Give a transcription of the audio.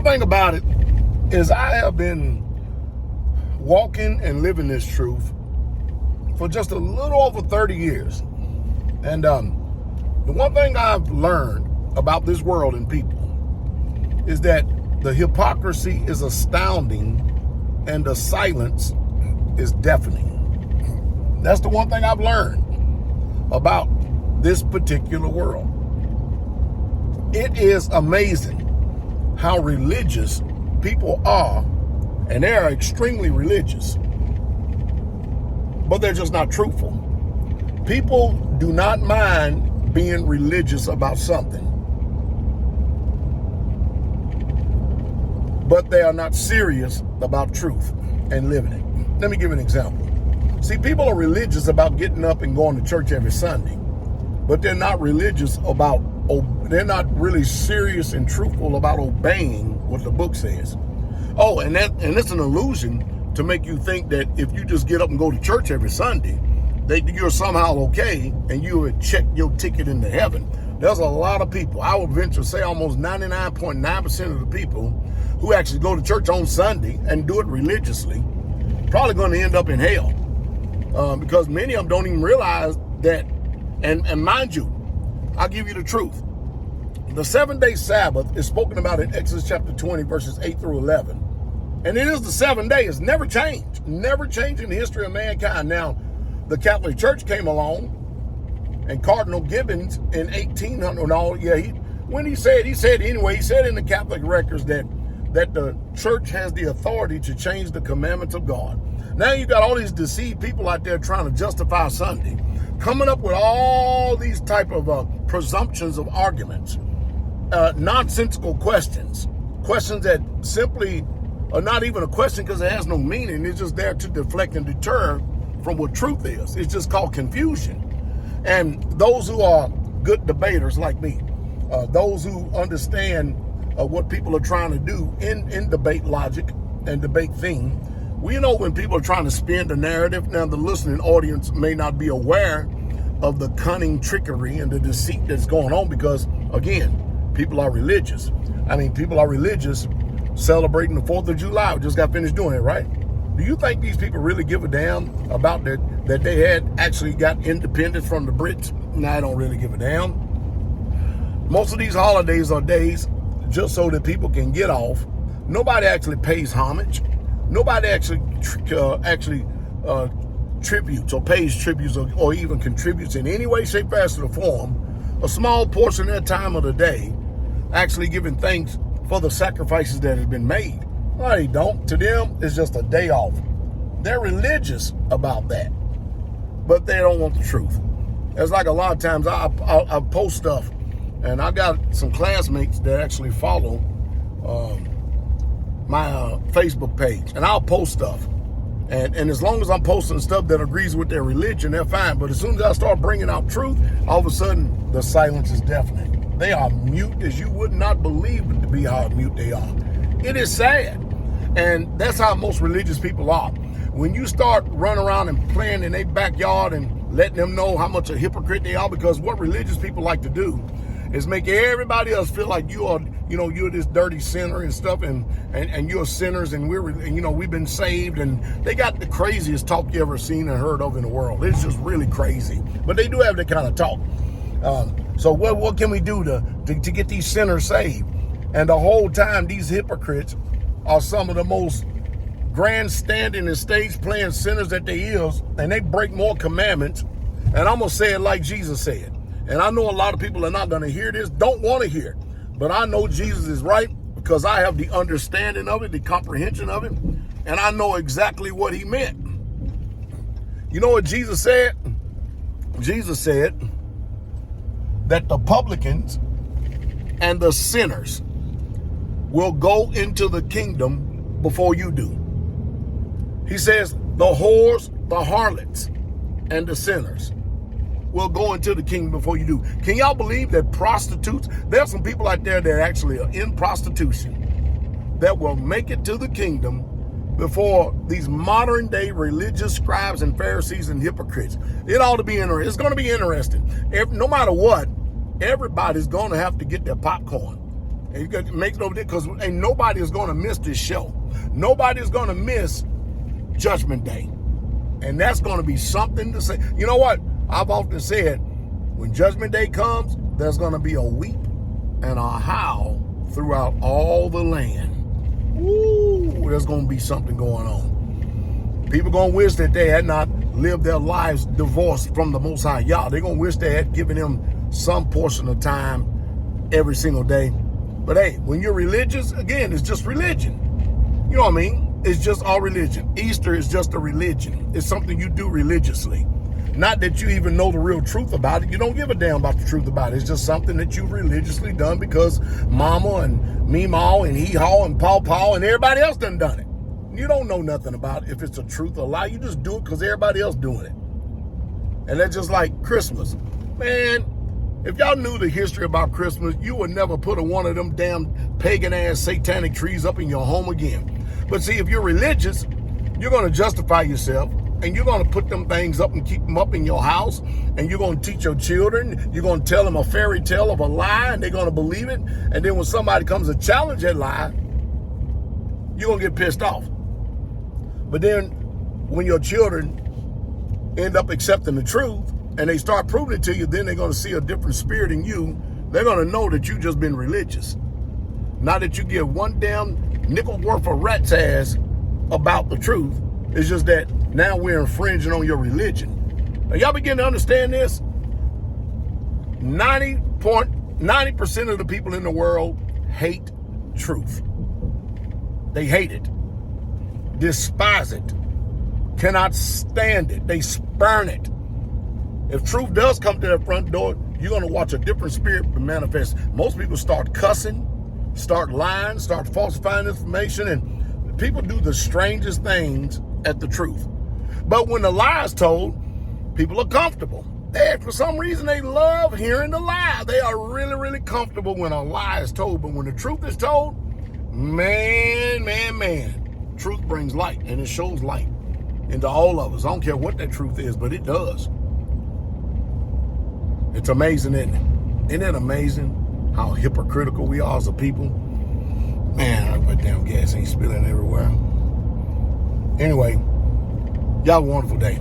one thing about it is I have been walking and living this truth for just a little over 30 years. And the one thing I've learned about this world and people is that the hypocrisy is astounding and the silence is deafening. That's the one thing I've learned about this particular world. It is amazing how religious people are, and they are extremely religious, but they're just not truthful. People do not mind being religious about something, but they are not serious about truth and living it. Let me give an example. See, people are religious about getting up and going to church every Sunday, but they're not religious about, they're not really serious and truthful about obeying what the book says. Oh, and it's an illusion to make you think that if you just get up and go to church every Sunday, that you're somehow okay and you would check your ticket into heaven. There's a lot of people, I would venture to say almost 99.9% of the people who actually go to church on Sunday and do it religiously, probably going to end up in hell. Because many of them don't even realize that, and mind you, I'll give you the truth. The 7-day Sabbath is spoken about in Exodus chapter 20, verses 8 through 11. And it is the 7th day. It's never changed in the history of mankind. Now, the Catholic Church came along, and Cardinal Gibbons in 1800, when he said in the Catholic records that the church has the authority to change the commandments of God. Now you got all these deceived people out there trying to justify Sunday, coming up with all these type of presumptions of arguments, nonsensical questions that simply are not even a question because it has no meaning. It's just there to deflect and deter from what truth is. It's just called confusion. And those who are good debaters like me, those who understand what people are trying to do in debate logic and debate theme, we know when people are trying to spin the narrative. Now, the listening audience may not be aware of the cunning trickery and the deceit that's going on because, again, people are religious. I mean, people are religious celebrating the 4th of July. We just got finished doing it, right? Do you think these people really give a damn about that they had actually got independence from the Brits? No, I don't really give a damn. Most of these holidays are days just so that people can get off. Nobody actually pays homage. Nobody actually tributes or pays tributes or even contributes in any way, shape, fashion, or form a small portion of their time of the day actually giving thanks for the sacrifices that have been made. Well, they don't. To them, it's just a day off. They're religious about that, but they don't want the truth. It's like a lot of times I post stuff, and I got some classmates that actually follow my Facebook page, and I'll post stuff. And as long as I'm posting stuff that agrees with their religion, they're fine. But as soon as I start bringing out truth, all of a sudden, the silence is deafening. They are mute as you would not believe it to be how mute they are. It is sad. And that's how most religious people are. When you start running around and playing in their backyard and letting them know how much a hypocrite they are, because what religious people like to do is make everybody else feel like you are, you're this dirty sinner and stuff, and you're sinners, and we've been saved, and they got the craziest talk you ever seen and heard of in the world. It's just really crazy, but they do have that kind of talk. So what can we do to get these sinners saved? And the whole time, these hypocrites are some of the most grandstanding and stage playing sinners that there is, and they break more commandments. And I'm gonna say it like Jesus said. And I know a lot of people are not going to hear this, don't want to hear it. But I know Jesus is right because I have the understanding of it, the comprehension of it. And I know exactly what he meant. You know what Jesus said? Jesus said that the publicans and the sinners will go into the kingdom before you do. He says the whores, the harlots, and the sinners will go into the kingdom before you do. Can y'all believe that prostitutes, there's some people out there that actually are in prostitution that will make it to the kingdom before these modern day religious scribes and Pharisees and hypocrites? It ought to be interesting. It's going to be interesting. No matter what, everybody's going to have to get their popcorn. It makes no difference because ain't nobody is going to miss this show. Nobody is going to miss Judgment Day. And that's going to be something to say. You know what? I've often said, when Judgment Day comes, there's going to be a weep and a howl throughout all the land. Ooh, there's going to be something going on. People going to wish that they had not lived their lives divorced from the Most High Yah. They're going to wish they had given him some portion of time every single day. But hey, when you're religious, again, it's just religion. You know what I mean? It's just all religion. Easter is just a religion. It's something you do religiously. Not that you even know the real truth about it. You don't give a damn about the truth about it. It's just something that you've religiously done because Mama and Meemaw and Hee-Haw and Paw and everybody else done it. You don't know nothing about it. If it's a truth or a lie, you just do it because everybody else doing it. And that's just like Christmas. Man, if y'all knew the history about Christmas, you would never put one of them damn pagan-ass satanic trees up in your home again. But see, if you're religious, you're going to justify yourself, and you're going to put them things up and keep them up in your house, and you're going to teach your children, you're going to tell them a fairy tale of a lie, and they're going to believe it. And then when somebody comes to challenge that lie, you're going to get pissed off. But then when your children end up accepting the truth, and they start proving it to you, then they're going to see a different spirit in you. They're going to know that you just been religious. Not that you give one damn nickel worth of rat's ass about the truth. It's just that now we're infringing on your religion. Now, y'all begin to understand this? 90% of the people in the world hate truth. They hate it, despise it, cannot stand it. They spurn it. If truth does come to that front door, you're going to watch a different spirit manifest. Most people start cussing, start lying, start falsifying information, and people do the strangest things at the truth. But when the lie is told, people are comfortable. For some reason, they love hearing the lie. They are really, really comfortable when a lie is told. But when the truth is told, man, truth brings light, and it shows light into all of us. I don't care what that truth is, but it does. It's amazing, isn't it? Isn't it amazing how hypocritical we are as a people? Man, that damn gas ain't spilling everywhere. Anyway, y'all have a wonderful day.